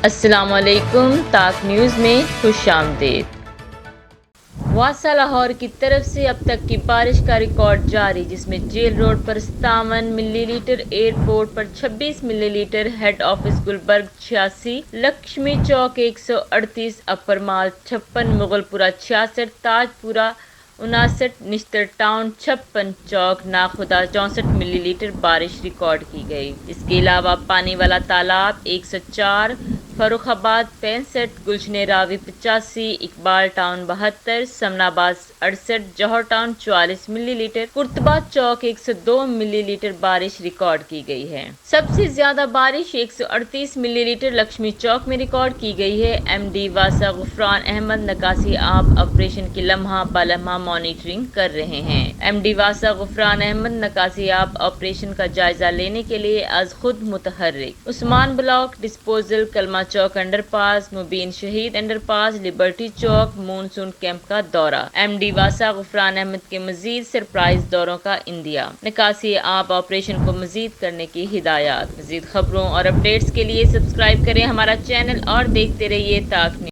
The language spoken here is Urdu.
السلام علیکم، تاک نیوز میں خوش آمدید۔ واسا لاہور کی طرف سے اب تک کی بارش کا ریکارڈ جاری، جس میں جیل روڈ پر 57 ملی لیٹر، ایئرپورٹ پر 26 millilitre, head office Gulberg 86، Lakshmi Chowk 138، اپر مال 56، مغل پورہ 66، تاج پورہ 59، نشتر ٹاؤن 56، چوک ناخدا 64 ملی لیٹر بارش ریکارڈ کی گئی۔ اس کے علاوہ پانی والا تالاب 104، فاروق آباد 65، گلشن راوی 85، اقبال ٹاؤن 72، سمن آباد 68، جوہر ٹاؤن 44 ملی لیٹر، کرتبہ چوک 102 ملی لیٹر بارش ریکارڈ کی گئی ہے۔ سب سے زیادہ بارش 138 ملی لیٹر لکشمی چوک میں ریکارڈ کی گئی ہے۔ ایم ڈی واسا غفران احمد نکاسی آب آپریشن کی لمحہ بلمحہ مانیٹرنگ کر رہے ہیں۔ ایم ڈی واسا غفران احمد نکاسی آب آپریشن کا جائزہ لینے کے لیے از خود متحرک۔ عثمان بلاک ڈسپوزل، کلمہ چوک انڈر پاس، مبین شہید انڈر پاس، لبرٹی چوک، مونسون کیمپ کا دورہ۔ ایم ڈی واسا غفران احمد کے مزید سرپرائز دوروں کا اندیا۔ نکاسی آب آپریشن کو مزید کرنے کی ہدایات۔ مزید خبروں اور اپڈیٹس کے لیے سبسکرائب کریں ہمارا چینل اور دیکھتے رہیے تاک نیوز۔